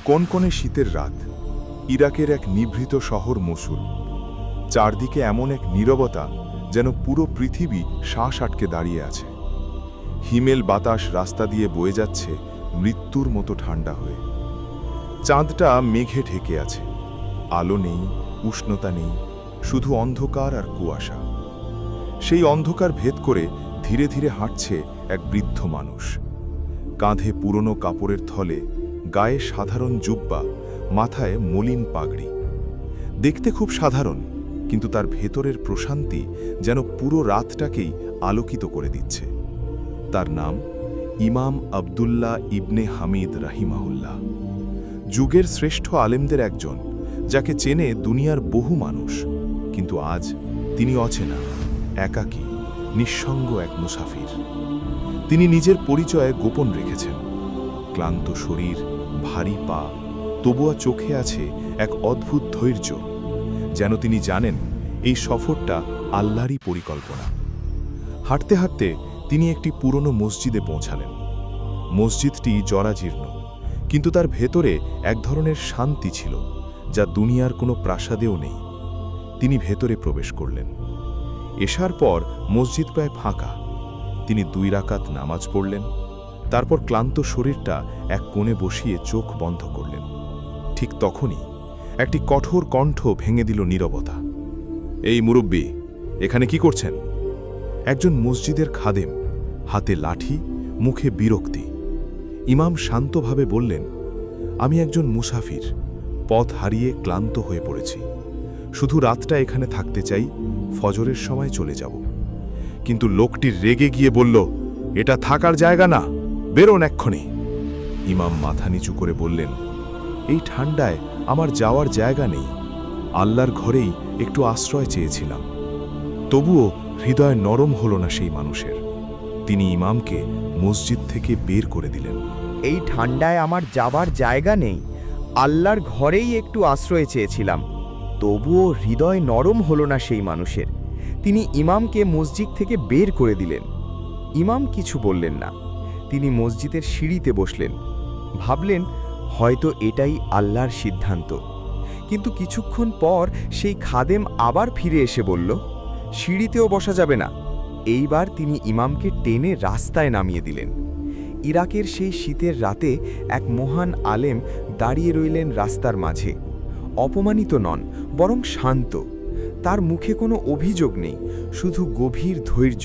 কনকনে শীতের রাত, ইরাকের এক নিভৃত শহর মসুল। চারদিকে এমন এক নীরবতা যেন পুরো পৃথিবী শ্বাস আটকে দাঁড়িয়ে আছে। হিমেল বাতাস রাস্তা দিয়ে বয়ে যাচ্ছে মৃত্যুর মতো ঠান্ডা হয়ে। চাঁদটা মেঘে ঢেকে আছে, আলো নেই, উষ্ণতা নেই, শুধু অন্ধকার আর কুয়াশা। সেই অন্ধকার ভেদ করে ধীরে ধীরে হাঁটছে এক বৃদ্ধ মানুষ। কাঁধে পুরনো কাপড়ের থলে, গায়ে সাধারণ জুব্বা, মাথায় মলিন পাগড়ি। দেখতে খুব সাধারণ, কিন্তু তার ভেতরের প্রশান্তি যেন পুরো রাতটাকেই আলোকিত করে দিচ্ছে। তার নাম ইমাম আবদুল্লাহ ইবনে হামিদ রাহিমাহুল্লাহ। যুগের শ্রেষ্ঠ আলেমদের একজন, যাকে চেনে দুনিয়ার বহু মানুষ, কিন্তু আজ তিনি অচেনা, একাকী, নিঃসঙ্গ এক মুসাফির। তিনি নিজের পরিচয়ে গোপন রেখেছেন। ক্লান্ত শরীর, ভারী পা, তবুও চোখে আছে এক অদ্ভুত ধৈর্য, যেন তিনি জানেন এই সফরটা আল্লাহরই পরিকল্পনা। হাঁটতে হাঁটতে তিনি একটি পুরনো মসজিদে পৌঁছালেন। মসজিদটি জরাজীর্ণ, কিন্তু তার ভেতরে এক ধরনের শান্তি ছিল, যা দুনিয়ার কোনো প্রাসাদেও নেই। তিনি ভেতরে প্রবেশ করলেন। এশার পর মসজিদ প্রায় ফাঁকা। তিনি 2 রাকাত নামাজ পড়লেন, তারপর ক্লান্ত শরীরটা এক কোণে বসিয়ে চোখ বন্ধ করলেন। ঠিক তখনই একটি কঠোর কণ্ঠ ভেঙে দিল নীরবতা। এই মুরব্বি, এখানে কি করছেন? একজন মসজিদের খাদেম, হাতে লাঠি, মুখে বিরক্তি। ইমাম শান্তভাবে বললেন, আমি একজন মুসাফির, পথ হারিয়ে ক্লান্ত হয়ে পড়েছি। শুধু রাতটা এখানে থাকতে চাই, ফজরের সময় চলে যাব। কিন্তু লোকটি রেগে গিয়ে বলল, এটা থাকার জায়গা না, বেরোন এক্ষুনি। ইমাম মাথা নিচু করে বললেন, এই ঠান্ডায় আমার যাওয়ার জায়গা নেই, আল্লাহর ঘরেই একটু আশ্রয় চেয়েছিলাম। তবুও হৃদয় নরম হল না সেই মানুষের। তিনি ইমামকে মসজিদ থেকে বের করে দিলেন। এই ঠান্ডায় আমার যাবার জায়গা নেই, আল্লাহর ঘরেই একটু আশ্রয় চেয়েছিলাম। তবুও হৃদয় নরম হলো না সেই মানুষের। তিনি ইমামকে মসজিদ থেকে বের করে দিলেন। ইমাম কিছু বললেন না। তিনি মসজিদের সিঁড়িতে বসলেন। ভাবলেন, হয়তো এটাই আল্লাহর সিদ্ধান্ত। কিন্তু কিছুক্ষণ পর সেই খাদেম আবার ফিরে এসে বলল, সিঁড়িতেও বসা যাবে না। এইবার তিনি ইমামকে টেনে রাস্তায় নামিয়ে দিলেন। ইরাকের সেই শীতের রাতে এক মহান আলেম দাঁড়িয়ে রইলেন রাস্তার মাঝে। অপমানিত নন, বরং শান্ত। তার মুখে কোনো অভিযোগ নেই, শুধু গভীর ধৈর্য।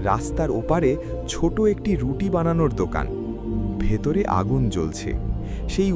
রাস্তার ওপারে ছোট একটি রুটি বানানোর দোকান, ভেতরে আগুন জ্বলছে। সেই